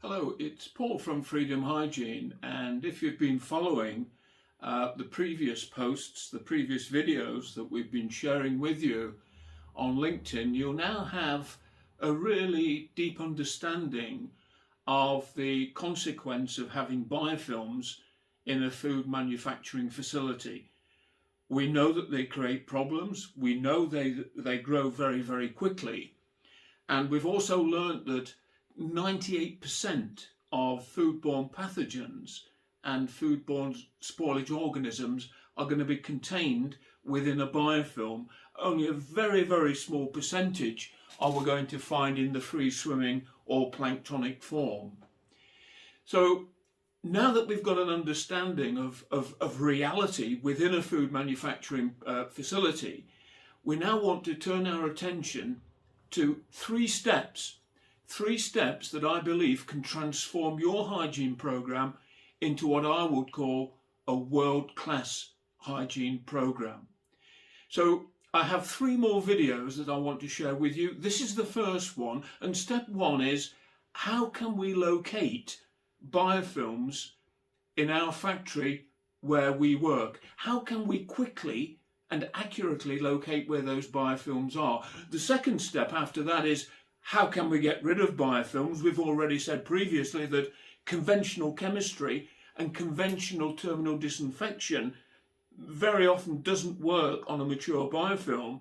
Hello, it's Paul from Freedom Hygiene, and if you've been following the previous posts, the previous videos that we've been sharing with you on LinkedIn, you'll now have a really deep understanding of the consequence of having biofilms in a food manufacturing facility. We know that they create problems, we know they grow very, very quickly, and we've also learnt that 98% of foodborne pathogens and foodborne spoilage organisms are going to be contained within a biofilm. Only a very, very small percentage are we going to find in the free-swimming or planktonic form. So now that we've got an understanding of reality within a food manufacturing facility, we now want to turn our attention to three steps that I believe can transform your hygiene programme into what I would call a world-class hygiene programme. So I have three more videos that I want to share with you. This is the first one, and step one is how can we locate biofilms in our factory where we work? How can we quickly and accurately locate where those biofilms are? The second step after that is how can we get rid of biofilms? We've already said previously that conventional chemistry and conventional terminal disinfection very often doesn't work on a mature biofilm.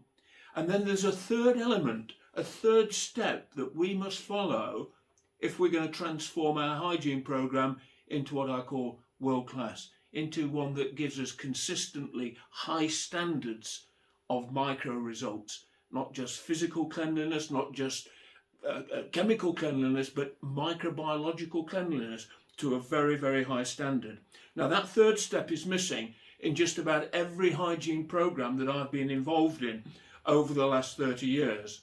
And then there's a third element, a third step that we must follow if we're going to transform our hygiene programme into what I call world class, into one that gives us consistently high standards of micro results, not just physical cleanliness, not just chemical cleanliness, but microbiological cleanliness to a very, very high standard. Now that third step is missing in just about every hygiene programme that I've been involved in over the last 30 years.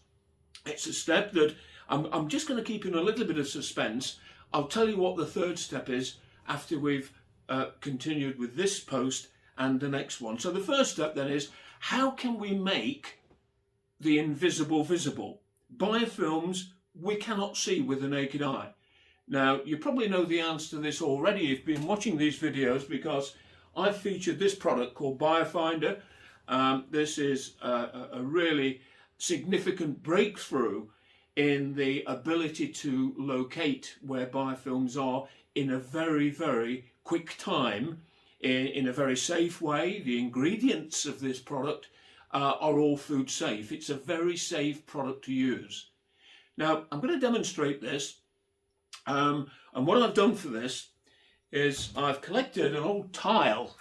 It's a step that I'm just going to keep in a little bit of suspense. I'll tell you what the third step is after we've continued with this post and the next one. So the first step then is, how can we make the invisible visible? Biofilms we cannot see with the naked eye. Now, you probably know the answer to this already if you've been watching these videos, because I've featured this product called Biofinder. This is a really significant breakthrough in the ability to locate where biofilms are in a very, very quick time, in a very safe way. The ingredients of this product are all food safe. It's a very safe product to use. Now, I'm going to demonstrate this, and what I've done for this is I've collected an old tile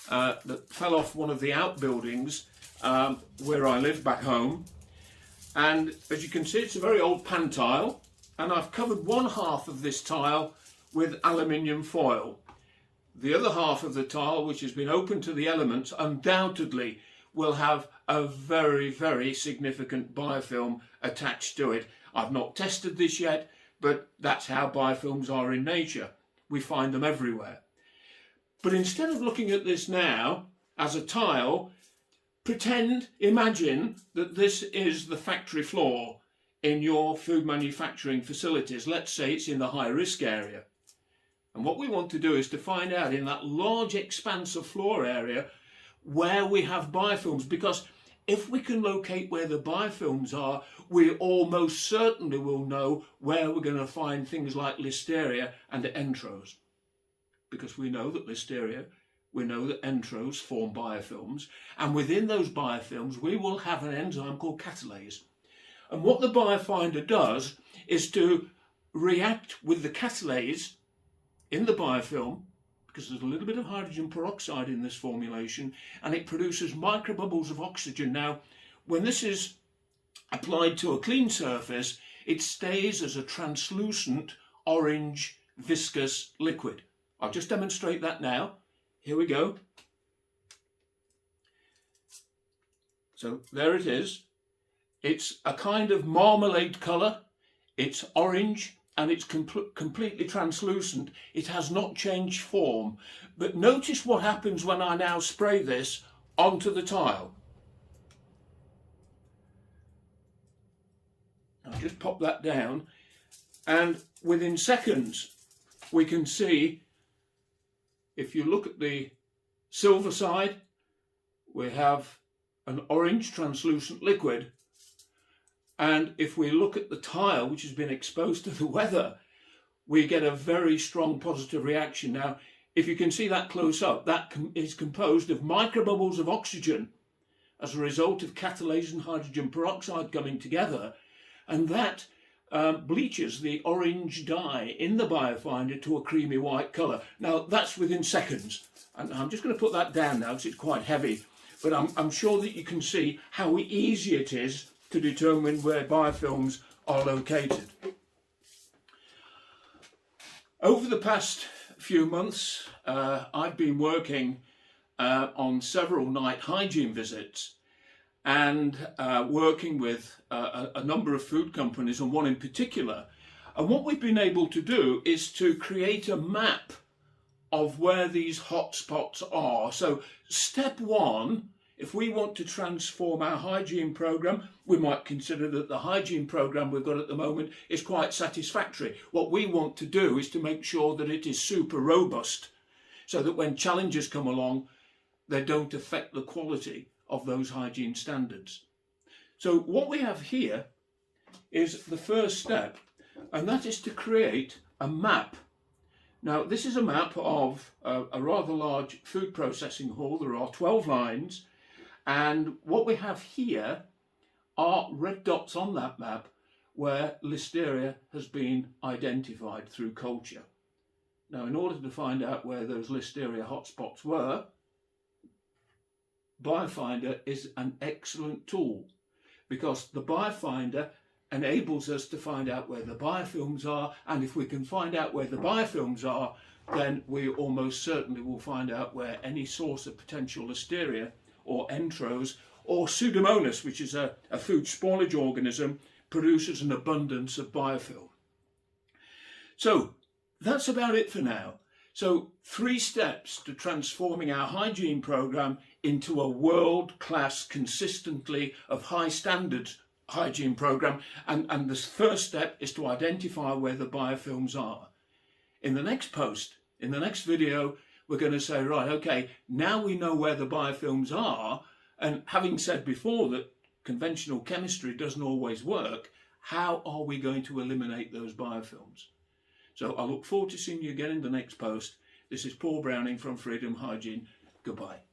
that fell off one of the outbuildings where I live back home, and as you can see, it's a very old pan tile, and I've covered one half of this tile with aluminium foil. The other half of the tile, which has been open to the elements, undoubtedly will have a very, very significant biofilm attached to it. I've not tested this yet, but that's how biofilms are in nature. We find them everywhere. But instead of looking at this now as a tile, imagine that this is the factory floor in your food manufacturing facilities. Let's say it's in the high risk area. And what we want to do is to find out in that large expanse of floor area where we have biofilms, because if we can locate where the biofilms are, we almost certainly will know where we're going to find things like listeria and entros. Because we know that listeria, we know that entros form biofilms, and within those biofilms we will have an enzyme called catalase. And what the Biofinder does is to react with the catalase in the biofilm, because there's a little bit of hydrogen peroxide in this formulation, and it produces microbubbles of oxygen. Now, when this is applied to a clean surface, it stays as a translucent orange viscous liquid. I'll just demonstrate that now. Here we go. So there it is. It's a kind of marmalade colour. It's orange, and it's completely translucent. It has not changed form. But notice what happens when I now spray this onto the tile. I'll just pop that down, and within seconds, we can see, if you look at the silver side, we have an orange translucent liquid. And if we look at the tile, which has been exposed to the weather, we get a very strong positive reaction. Now, if you can see that close up, that is composed of microbubbles of oxygen as a result of catalase and hydrogen peroxide coming together, and that bleaches the orange dye in the biofinder to a creamy white colour. Now, that's within seconds, and I'm just going to put that down now because it's quite heavy, but I'm sure that you can see how easy it is to determine where biofilms are located. Over the past few months, I've been working on several night hygiene visits and working with a number of food companies, and one in particular. And what we've been able to do is to create a map of where these hotspots are. So step one, if we want to transform our hygiene programme, we might consider that the hygiene programme we've got at the moment is quite satisfactory. What we want to do is to make sure that it is super robust, so that when challenges come along, they don't affect the quality of those hygiene standards. So what we have here is the first step, and that is to create a map. Now, this is a map of a rather large food processing hall. There are 12 lines. And what we have here are red dots on that map where listeria has been identified through culture. Now, in order to find out where those listeria hotspots were, Biofinder is an excellent tool, because the Biofinder enables us to find out where the biofilms are, and if we can find out where the biofilms are, then we almost certainly will find out where any source of potential listeria or entros or Pseudomonas, which is a food spoilage organism, produces an abundance of biofilm. So that's about it for now. So 3 steps to transforming our hygiene programme into a world-class, consistently of high standards hygiene programme. And the first step is to identify where the biofilms are. In the next post, in the next video, we're going to say, right, okay, now we know where the biofilms are, and having said before that conventional chemistry doesn't always work, how are we going to eliminate those biofilms? So I look forward to seeing you again in the next post. This is Paul Browning from Freedom Hygiene. Goodbye.